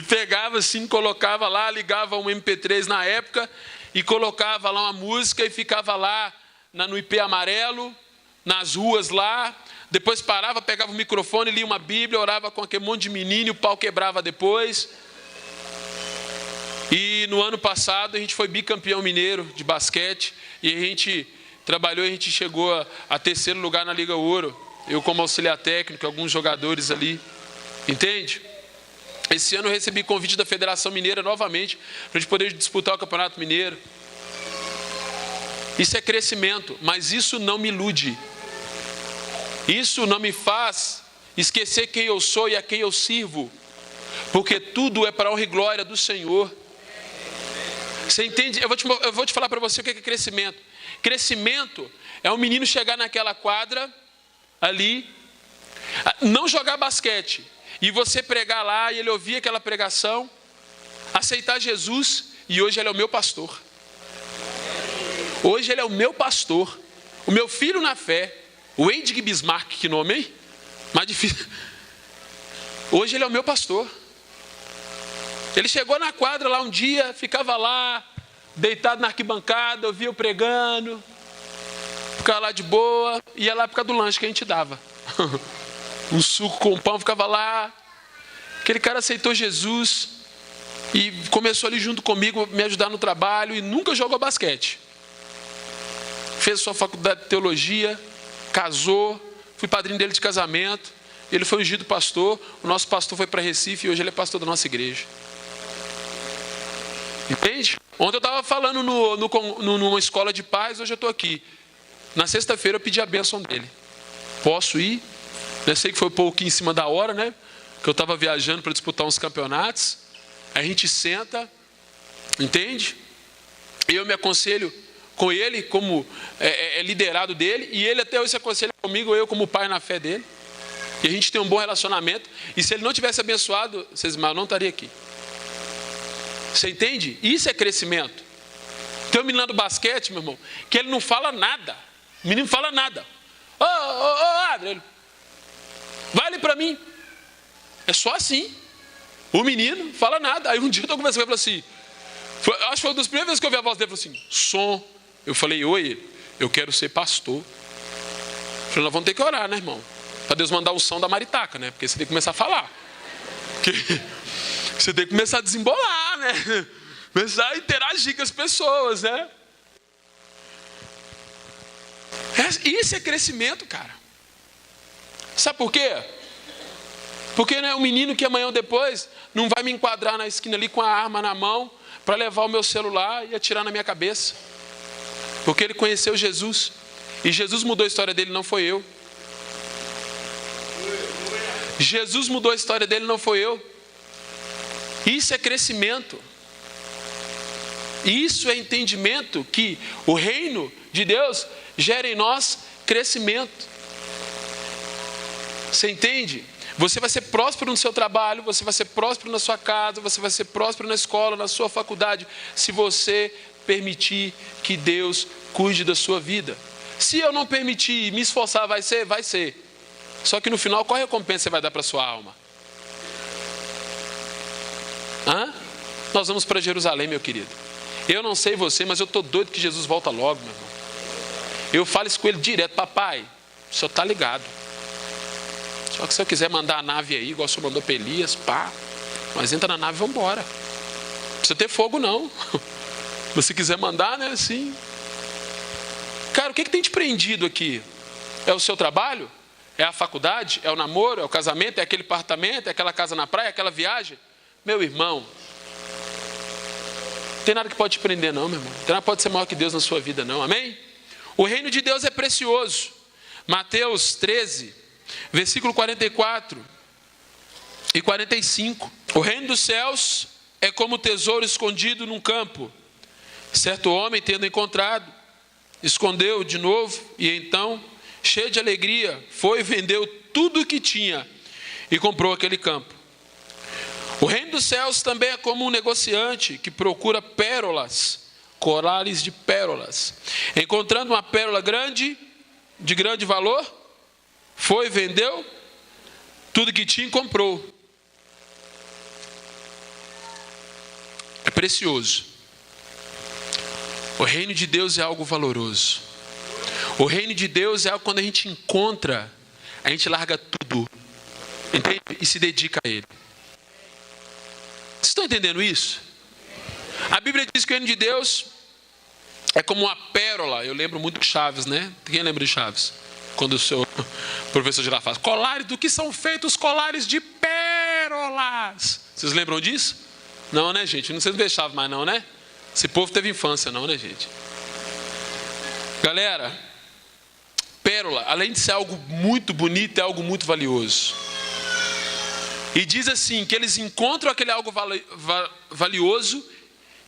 pegava assim, colocava lá, ligava um MP3 na época e colocava lá uma música e ficava lá no IP amarelo, nas ruas lá. Depois parava, pegava o microfone, lia uma Bíblia, orava com aquele monte de menino e o pau quebrava depois. E no ano passado a gente foi bicampeão mineiro de basquete e a gente trabalhou, a gente chegou a 3º lugar na Liga Ouro. Eu como auxiliar técnico, alguns jogadores ali. Entende? Esse ano eu recebi convite da Federação Mineira novamente para a gente poder disputar o Campeonato Mineiro. Isso é crescimento, mas isso não me ilude. Isso não me faz esquecer quem eu sou e a quem eu sirvo. Porque tudo é para a honra e glória do Senhor. Você entende? Eu vou te falar para você o que é crescimento. Crescimento é um menino chegar naquela quadra ali Não jogar basquete e você pregar lá e ele ouvir aquela pregação, aceitar Jesus e hoje ele é o meu pastor. Hoje ele é o meu pastor, o meu filho na fé, o Endig Bismarck, que nome, hein? Mais difícil. Hoje ele é o meu pastor. Ele chegou na quadra lá um dia, ficava lá, deitado na arquibancada, ouvia eu pregando, ficava lá de boa, ia lá por causa do lanche que a gente dava. Um suco com pão, ficava lá. Aquele cara aceitou Jesus e começou ali junto comigo, me ajudar no trabalho e nunca jogou basquete. Fez sua faculdade de teologia, casou, fui padrinho dele de casamento, ele foi ungido pastor, o nosso pastor foi para Recife e hoje ele é pastor da nossa igreja. Entende? Ontem eu estava falando numa escola de paz, hoje eu estou aqui. Na sexta-feira eu pedi a bênção dele. Posso ir? Eu sei que foi um pouquinho em cima da hora, né? Que eu estava viajando para disputar uns campeonatos. A gente senta, entende? E eu me aconselho com ele, como é liderado dele, e ele até hoje se aconselha comigo, eu como pai na fé dele. E a gente tem um bom relacionamento. E se ele não tivesse abençoado, vocês eu não estaria aqui. Você entende? Isso é crescimento. Tem um menino lá do basquete, meu irmão, que ele não fala nada. O menino não fala nada. Ô, Adriano, vai ali para mim. É só assim. O menino fala nada. Aí um dia eu estou conversando com ele e falei assim, acho que foi uma das primeiras vezes que eu ouvi a voz dele, falou assim, som. Eu falei, oi, eu quero ser pastor. Eu falei, nós vamos ter que orar, né, irmão? Para Deus mandar o som da maritaca, né? Porque você tem que começar a falar. Porque você tem que começar a desembolar, né? Começar a interagir com as pessoas, né? Isso é crescimento, cara. Sabe por quê? Porque não é um menino que amanhã ou depois não vai me enquadrar na esquina ali com a arma na mão para levar o meu celular e atirar na minha cabeça. Porque ele conheceu Jesus. E Jesus mudou a história dele, não foi eu. Jesus mudou a história dele, não foi eu. Isso é crescimento. Isso é entendimento que o reino de Deus gera em nós crescimento. Você entende? Você vai ser próspero no seu trabalho, você vai ser próspero na sua casa, você vai ser próspero na escola, na sua faculdade, se você permitir que Deus cuide da sua vida. Se eu não permitir, me esforçar, vai ser? Vai ser. Só que no final, qual recompensa você vai dar para a sua alma? Nós vamos para Jerusalém, meu querido. Eu não sei você, mas eu estou doido que Jesus volta logo, meu irmão. Eu falo isso com ele direto, papai, o senhor está ligado. Só que se eu quiser mandar a nave aí, igual o senhor mandou para Elias, pá, nós entra na nave e vamos embora. Não precisa ter fogo não. Se você quiser mandar, né, assim. Cara, o que tem te prendido aqui? É o seu trabalho? É a faculdade? É o namoro? É o casamento? É aquele apartamento? É aquela casa na praia? É aquela viagem? Meu irmão, não tem nada que pode te prender não, meu irmão. Não tem nada que pode ser maior que Deus na sua vida não, amém? O reino de Deus é precioso. Mateus 13, versículo 44 e 45. O reino dos céus é como tesouro escondido num campo. Certo homem, tendo encontrado, escondeu de novo e então, cheio de alegria, foi e vendeu tudo o que tinha e comprou aquele campo. O reino dos céus também é como um negociante que procura pérolas, colares de pérolas. Encontrando uma pérola grande, de grande valor, foi, vendeu tudo que tinha e comprou. É precioso. O reino de Deus é algo valoroso. O reino de Deus é algo quando a gente encontra, a gente larga tudo, entende? E se dedica a ele. Vocês estão entendendo isso? A Bíblia diz que o reino de Deus é como uma pérola. Eu lembro muito de Chaves, né? Quem lembra de Chaves? Quando o seu professor de lá fala, colares, do que são feitos colares de pérolas? Vocês lembram disso? Não, né, gente? Não sei se vê Chaves mais não, né? Esse povo teve infância não, né, gente? Galera, pérola, além de ser algo muito bonito, é algo muito valioso. E diz assim, que eles encontram aquele algo valioso,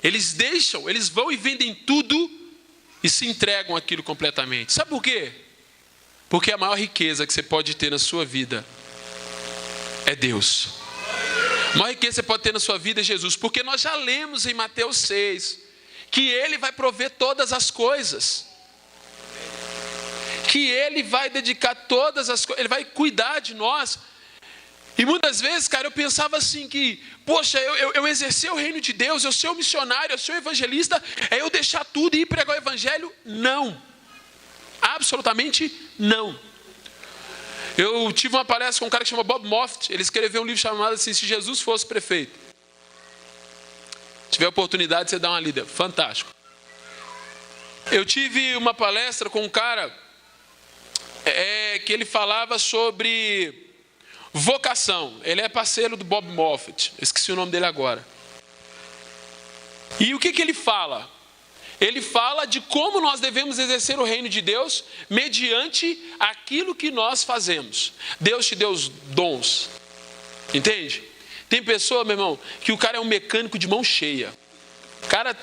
eles deixam, eles vão e vendem tudo e se entregam aquilo completamente. Sabe por quê? Porque a maior riqueza que você pode ter na sua vida é Deus. A maior riqueza que você pode ter na sua vida é Jesus. Porque nós já lemos em Mateus 6 que Ele vai prover todas as coisas. Que Ele vai dedicar todas as coisas. Ele vai cuidar de nós. E muitas vezes, cara, eu pensava assim que, poxa, eu exercer o reino de Deus, eu ser um missionário, eu ser um evangelista, é eu deixar tudo e ir pregar o evangelho? Não. Absolutamente não. Eu tive uma palestra com um cara que chama Bob Moffat. Ele escreveu um livro chamado assim, Se Jesus Fosse Prefeito. Se tiver oportunidade, você dá uma lida. Fantástico. Eu tive uma palestra com um cara que ele falava sobre vocação. Ele é parceiro do Bob Moffat. Esqueci o nome dele agora. E o que ele fala? Ele fala de como nós devemos exercer o reino de Deus mediante aquilo que nós fazemos. Deus te deu os dons. Entende? Tem pessoa, meu irmão, que o cara é um mecânico de mão cheia. O cara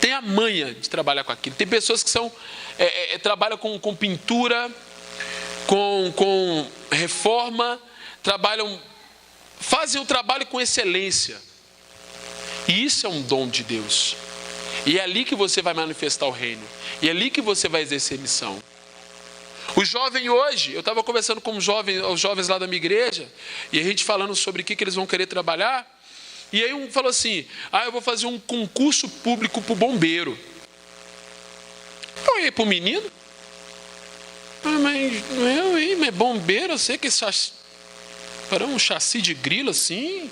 tem a manha de trabalhar com aquilo. Tem pessoas que trabalham com pintura, com reforma, fazem o trabalho com excelência. E isso é um dom de Deus. E é ali que você vai manifestar o reino. E é ali que você vai exercer missão. O jovem hoje, eu estava conversando com os jovens lá da minha igreja, e a gente falando sobre o que eles vão querer trabalhar. E aí um falou assim, eu vou fazer um concurso público para o bombeiro. Eu ia para o menino. Mas bombeiro, eu sei que para um chassi de grilo assim,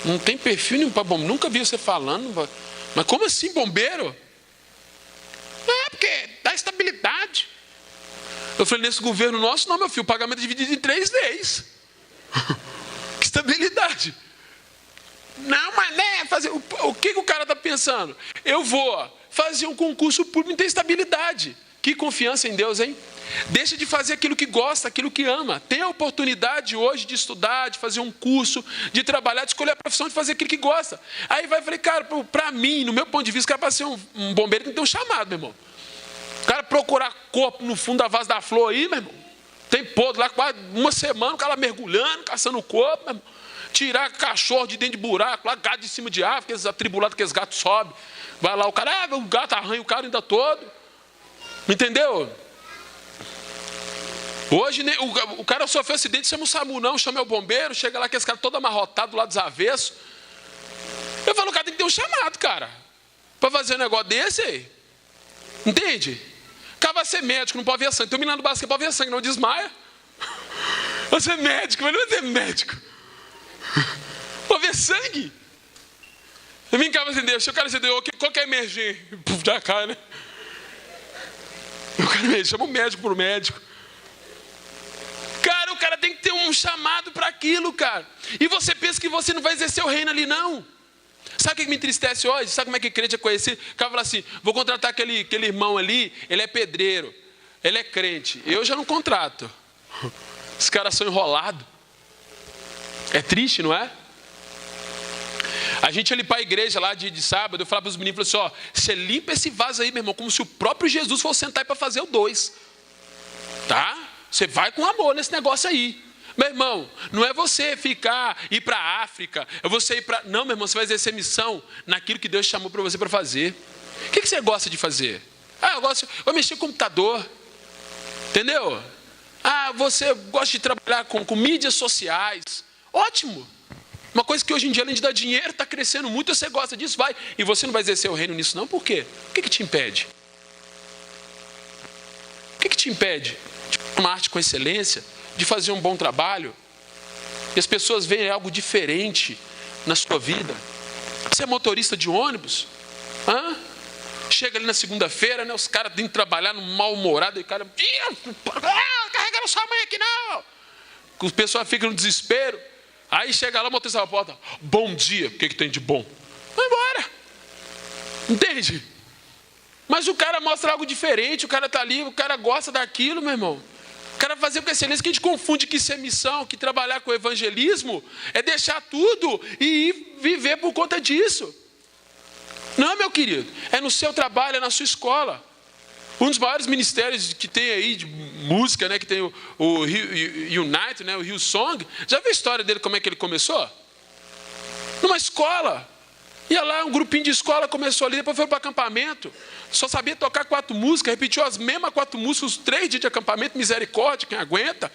não tem perfil nenhum para bombeiro. Nunca vi você falando. Mas como assim, bombeiro? Porque dá estabilidade. Eu falei, nesse governo nosso, não, meu filho, o pagamento é dividido em 3 vezes. Que estabilidade. Não, mas né, o que o cara está pensando? Eu vou fazer um concurso público e ter estabilidade. Que confiança em Deus, hein? Deixa de fazer aquilo que gosta, aquilo que ama. Tem a oportunidade hoje de estudar, de fazer um curso, de trabalhar, de escolher a profissão, de fazer aquilo que gosta. Aí falei, cara, para mim, no meu ponto de vista, o cara para ser um bombeiro tem que ter um chamado, meu irmão. O cara procurar corpo no fundo da vase da flor aí, meu irmão. Tem podre lá, quase uma semana, o cara mergulhando, caçando o corpo, meu irmão. Tirar cachorro de dentro de buraco, lá, gato de cima de árvore, aqueles atribulados, aqueles gatos sobem. Vai lá, o cara, o gato arranha o cara ainda todo. Entendeu? Hoje o cara sofreu acidente, chama o SAMU não, chama o bombeiro, chega lá, aqueles caras todo amarrotado lá dos avessos. Eu falo, o cara tem que ter um chamado, cara, para fazer um negócio desse aí. Entende? O cara vai ser médico, não pode ver sangue. Tem um menino do basquete, pode ver sangue, não desmaia. Vai ser médico, mas não vai ser médico. Pode ver sangue. Eu vim cá, assim, deixa o cara dizer, qual que é emergência? Puf, já cai, né? O cara chama o médico pro médico. Cara, o cara tem que ter um chamado para aquilo, cara. E você pensa que você não vai exercer o reino ali, não. Sabe o que me entristece hoje? Sabe como é que crente é conhecido? O cara fala assim, vou contratar aquele irmão ali, ele é pedreiro, ele é crente. Eu já não contrato. Os caras são enrolados. É triste, não é? A gente ia limpar a igreja lá de sábado, eu falava para os meninos, falei assim, você limpa esse vaso aí, meu irmão, como se o próprio Jesus fosse sentar para fazer o 2. Tá? Você vai com amor nesse negócio aí. Meu irmão, não é você ir para a África, é você ir para... Não, meu irmão, você vai exercer missão naquilo que Deus chamou para você para fazer. O que você gosta de fazer? Eu mexer com computador. Entendeu? Você gosta de trabalhar com mídias sociais. Ótimo. Uma coisa que hoje em dia, além de dar dinheiro, está crescendo muito, você gosta disso, vai. E você não vai exercer o reino nisso não, por quê? O que te impede? O que te impede de fazer uma arte com excelência, de fazer um bom trabalho? E as pessoas veem algo diferente na sua vida. Você é motorista de ônibus? Chega ali na segunda-feira, né, os caras têm que trabalhar no mal-humorado, e o cara... carregaram sua mãe aqui não! Os pessoal ficam no desespero. Aí chega lá, o motorista na porta, bom dia, o que tem de bom? Vai embora. Entende? Mas o cara mostra algo diferente, o cara está ali, o cara gosta daquilo, meu irmão. O cara vai fazer com excelência, que a gente confunde que isso é missão, que trabalhar com evangelismo é deixar tudo e ir viver por conta disso. Não, meu querido, é no seu trabalho, é na sua escola. Um dos maiores ministérios que tem aí de música, né, que tem o Unite, né, o Hillsong. Já viu a história dele, como é que ele começou? Numa escola. Ia lá, um grupinho de escola começou ali, depois foi para o acampamento. Só sabia tocar 4 músicas, repetiu as mesmas 4 músicas, os 3 dias de acampamento, misericórdia, quem aguenta.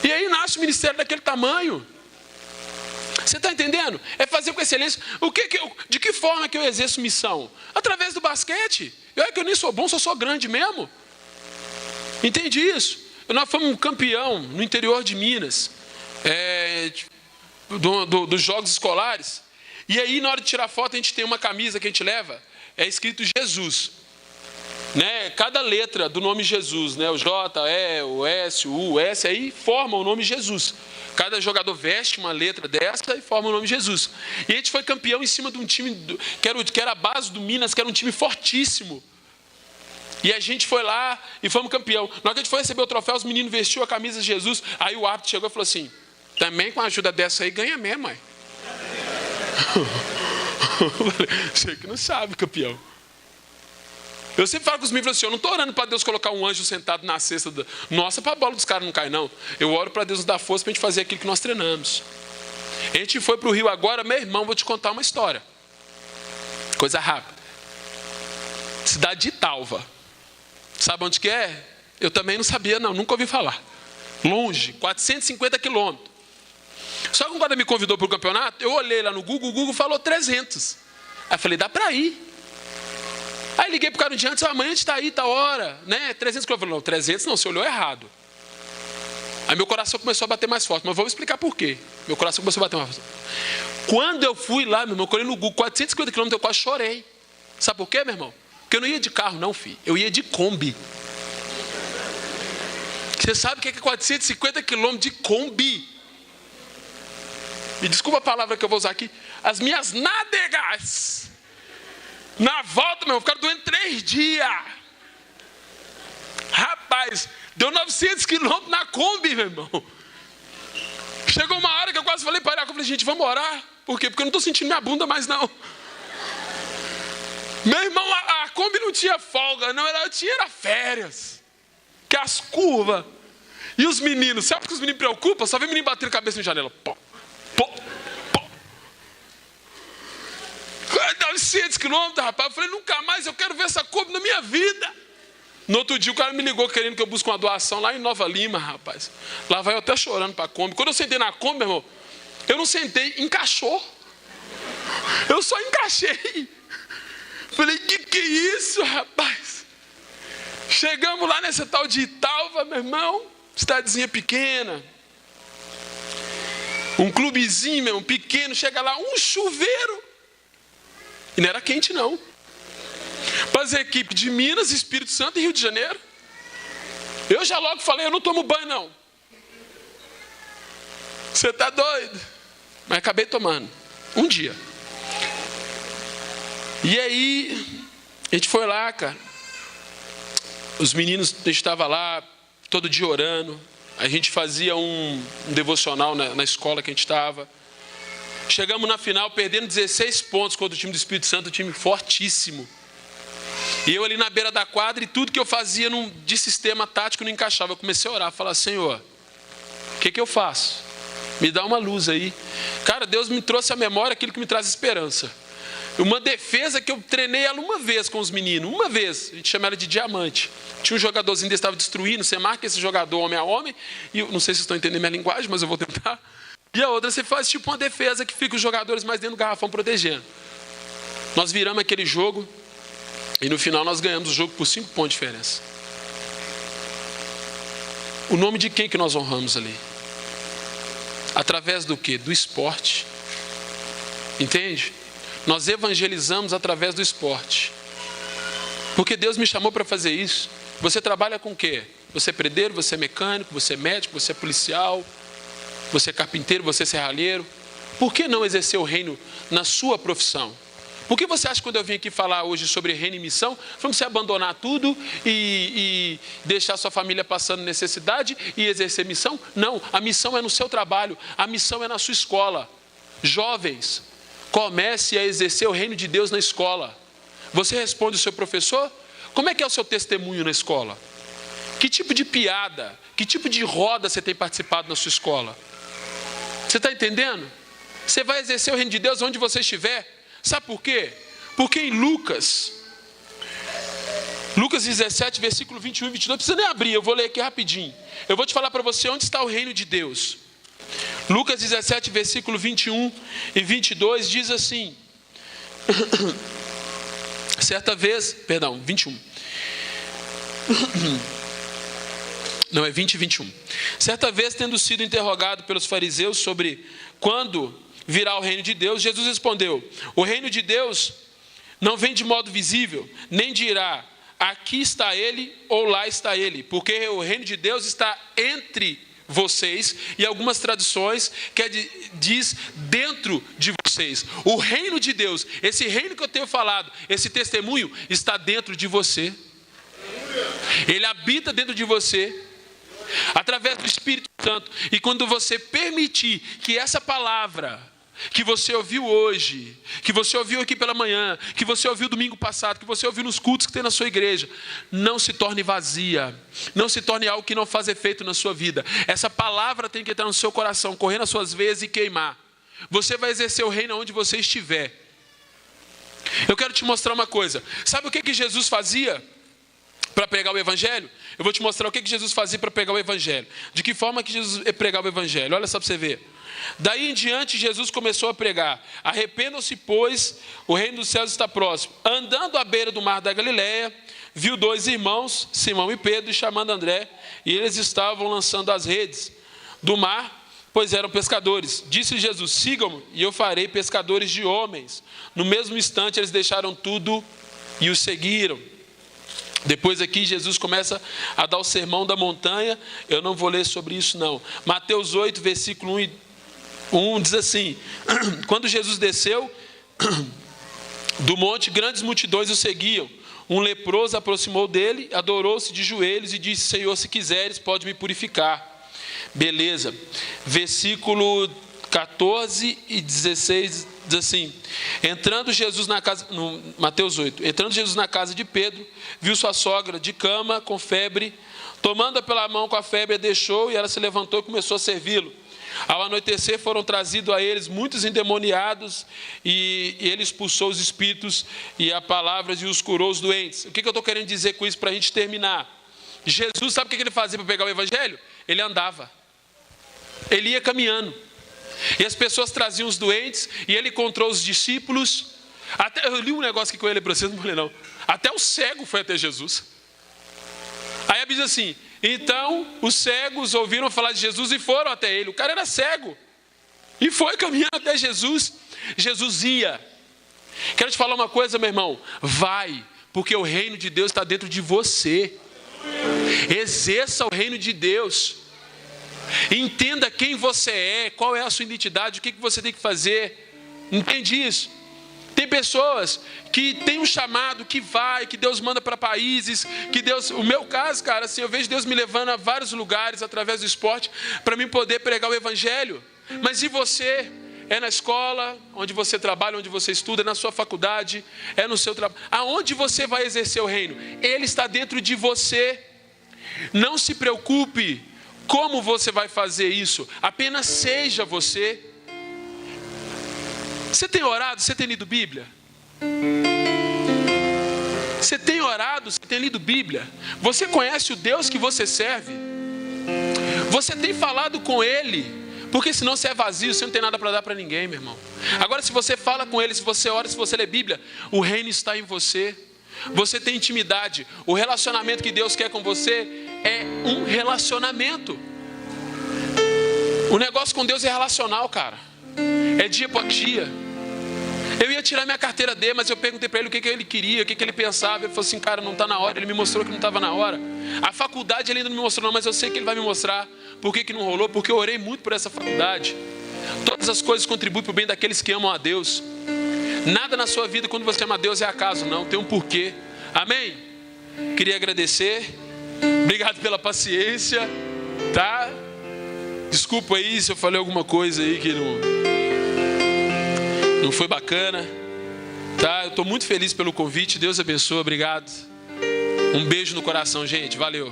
E aí nasce o ministério daquele tamanho. Você está entendendo? É fazer com excelência. De que forma que eu exerço missão? Através do basquete. Eu nem sou bom, só sou grande mesmo. Entendi isso. Nós fomos um campeão no interior de Minas, dos jogos escolares. E aí, na hora de tirar foto, a gente tem uma camisa que a gente leva, é escrito Jesus. Né? Cada letra do nome Jesus, né? O J, E, o S, o U, o S, aí forma o nome Jesus. Cada jogador veste uma letra dessa e forma o nome Jesus. E a gente foi campeão em cima de um time que era a base do Minas, que era um time fortíssimo. E a gente foi lá e fomos campeão. Na hora que a gente foi receber o troféu, os meninos vestiu a camisa de Jesus. Aí o árbitro chegou e falou assim: também com a ajuda dessa aí ganha mesmo, mãe. Você que não sabe, campeão. Eu sempre falo com os meninos assim: eu não estou orando para Deus colocar um anjo sentado na cesta nossa para a bola dos caras não cair, não. Eu oro para Deus nos dar força para a gente fazer aquilo que nós treinamos. A gente foi para o Rio agora, meu irmão, vou te contar uma história. Coisa rápida. Cidade de Italva. Sabe onde que é? Eu também não sabia, não, nunca ouvi falar. Longe, 450 quilômetros. Só que quando ela me convidou para o campeonato, eu olhei lá no Google, o Google falou 300. Aí eu falei: dá para ir. Aí liguei para o cara no dia antes: amanhã a gente está aí, tá hora, né? 300 quilômetros. Eu falei: não, 300 não, você olhou errado. Aí meu coração começou a bater mais forte, mas vou explicar por quê. Meu coração começou a bater mais forte. Quando eu fui lá, meu irmão, eu olhei no Google, 450 quilômetros, eu quase chorei. Sabe por quê, meu irmão? Porque eu não ia de carro, não, filho. Eu ia de Kombi. Você sabe o que é 450 quilômetros de Kombi? Me desculpa a palavra que eu vou usar aqui. As minhas nádegas, na volta, meu irmão, ficaram doendo 3 dias. Rapaz, deu 900 quilômetros na Kombi, meu irmão. Chegou uma hora que eu quase falei para ela, eu falei: gente, vamos orar. Por quê? Porque eu não estou sentindo minha bunda mais, não. Meu irmão, a Kombi não tinha folga, não, ela tinha férias. Que as curvas. E os meninos, sabe que os meninos preocupam? Só vê menino batendo cabeça na janela. Pô, pô, pô. 900 quilômetros, rapaz. Eu falei: nunca mais eu quero ver essa Kombi na minha vida. No outro dia o cara me ligou querendo que eu busque uma doação lá em Nova Lima, rapaz. Lá vai eu até chorando para a Kombi. Quando eu sentei na Kombi, meu irmão, eu não sentei, encaixou. Eu só encaixei. Falei: que é isso, rapaz? Chegamos lá nessa tal de Italva, meu irmão. Cidadezinha pequena. Um clubezinho, meu irmão, pequeno. Chega lá, um chuveiro. E não era quente, não. Para as equipes de Minas, Espírito Santo e Rio de Janeiro. Eu já logo falei: eu não tomo banho, não. Você está doido? Mas acabei tomando. Um dia. E aí, a gente foi lá, cara. Os meninos, a gente estava lá, todo dia orando. A gente fazia um devocional na escola que a gente estava. Chegamos na final, perdendo 16 pontos contra o time do Espírito Santo, um time fortíssimo. E eu ali na beira da quadra, e tudo que eu fazia de sistema tático não encaixava. Eu comecei a orar, falar: Senhor, o que eu faço? Me dá uma luz aí. Cara, Deus me trouxe à memória aquilo que me traz esperança. Uma defesa que eu treinei ela uma vez com os meninos, uma vez, a gente chama ela de diamante. Tinha um jogadorzinho que estava destruindo, você marca esse jogador homem a homem, e eu não sei se vocês estão entendendo minha linguagem, mas eu vou tentar. E a outra você faz tipo uma defesa que fica os jogadores mais dentro do garrafão protegendo. Nós viramos aquele jogo, e no final nós ganhamos o jogo por 5 pontos de diferença. O nome de quem que nós honramos ali? Através do quê? Do esporte. Entende? Nós evangelizamos através do esporte. Porque Deus me chamou para fazer isso. Você trabalha com o quê? Você é pedreiro, você é mecânico, você é médico, você é policial, você é carpinteiro, você é serralheiro. Por que não exercer o reino na sua profissão? Por que você acha que quando eu vim aqui falar hoje sobre reino e missão, foi você abandonar tudo e deixar sua família passando necessidade e exercer missão? Não, a missão é no seu trabalho, a missão é na sua escola. Jovens, comece a exercer o reino de Deus na escola. Você responde o seu professor? Como é que é o seu testemunho na escola? Que tipo de piada, que tipo de roda você tem participado na sua escola? Você está entendendo? Você vai exercer o reino de Deus onde você estiver. Sabe por quê? Porque em Lucas 17, versículo 21 e 22, não precisa nem abrir, eu vou ler aqui rapidinho. Eu vou te falar para você onde está o reino de Deus. Lucas 17, versículo 21 e 22 diz assim. Certa vez, 21. Não, é 20 e 21. Certa vez, tendo sido interrogado pelos fariseus sobre quando virá o reino de Deus, Jesus respondeu: o reino de Deus não vem de modo visível, nem dirá aqui está ele ou lá está ele, porque o reino de Deus está entre vocês, e algumas traduções diz dentro de vocês. O reino de Deus, esse reino que eu tenho falado, esse testemunho está dentro de você. Ele habita dentro de você, através do Espírito Santo. E quando você permitir que essa palavra que você ouviu hoje, que você ouviu aqui pela manhã, que você ouviu domingo passado, que você ouviu nos cultos que tem na sua igreja, não se torne vazia, não se torne algo que não faz efeito na sua vida. Essa palavra tem que entrar no seu coração, correr nas suas veias e queimar. Você vai exercer o reino onde você estiver. Eu quero te mostrar uma coisa. Sabe o que Jesus fazia para pregar o evangelho? Eu vou te mostrar o que Jesus fazia para pregar o evangelho. De que forma que Jesus pregava o evangelho? Olha só para você ver. Daí em diante Jesus começou a pregar: arrependam-se, pois o reino dos céus está próximo. Andando à beira do mar da Galileia, viu dois irmãos, Simão e Pedro, chamando André, e eles estavam lançando as redes do mar, pois eram pescadores. Disse Jesus: sigam-me e eu farei pescadores de homens. No mesmo instante eles deixaram tudo e os seguiram. Depois aqui Jesus começa a dar o sermão da montanha. Eu não vou ler sobre isso não. Mateus 8, versículo 1 diz assim: quando Jesus desceu do monte, grandes multidões o seguiam. Um leproso aproximou dele, adorou-se de joelhos e disse: Senhor, se quiseres, pode me purificar. Beleza. Versículo 14 e 16 diz assim: entrando Jesus na casa, no Mateus 8, entrando Jesus na casa de Pedro, viu sua sogra de cama com febre, tomando-a pela mão com a febre, a deixou, e ela se levantou e começou a servi-lo. Ao anoitecer foram trazidos a eles muitos endemoniados, e ele expulsou os espíritos e a palavras e os curou os doentes. O que eu estou querendo dizer com isso para a gente terminar? Jesus, sabe o que ele fazia para pegar o evangelho? Ele andava, ele ia caminhando, e as pessoas traziam os doentes, e ele encontrou os discípulos. Até, eu li um negócio aqui com ele para vocês, não vou ler não. Até o cego foi até Jesus. Aí a Bíblia diz assim: então os cegos ouviram falar de Jesus e foram até ele. O cara era cego e foi caminhando até Jesus. Jesus ia. Quero te falar uma coisa, meu irmão: vai, porque o reino de Deus está dentro de você. Exerça o reino de Deus. Entenda quem você é, qual é a sua identidade, o que você tem que fazer. Entende isso? Tem pessoas que têm um chamado, que vai, que Deus manda para países, que Deus... O meu caso, cara, assim, eu vejo Deus me levando a vários lugares através do esporte para mim poder pregar o evangelho. Mas e você? É na escola, onde você trabalha, onde você estuda, é na sua faculdade, é no seu trabalho. Aonde você vai exercer o reino? Ele está dentro de você. Não se preocupe como você vai fazer isso, apenas seja você. Você tem orado? Você tem lido Bíblia? Você tem orado? Você tem lido Bíblia? Você conhece o Deus que você serve? Você tem falado com Ele? Porque senão você é vazio, você não tem nada para dar para ninguém, meu irmão. Agora, se você fala com Ele, se você ora, se você lê Bíblia, o reino está em você. Você tem intimidade. O relacionamento que Deus quer com você é um relacionamento. O negócio com Deus é relacional, cara. É dia por dia. Eu ia tirar minha carteira dele, mas eu perguntei para ele o que ele queria, o que ele pensava. Ele falou assim: cara, não está na hora. Ele me mostrou que não estava na hora. A faculdade ele ainda não me mostrou não, mas eu sei que ele vai me mostrar. Por que não rolou? Porque eu orei muito por essa faculdade. Todas as coisas contribuem para o bem daqueles que amam a Deus. Nada na sua vida, quando você ama a Deus, é acaso, não. Tem um porquê. Amém? Queria agradecer. Obrigado pela paciência. Tá? Desculpa aí se eu falei alguma coisa aí que não foi bacana. Tá? Eu estou muito feliz pelo convite. Deus abençoe. Obrigado. Um beijo no coração, gente. Valeu.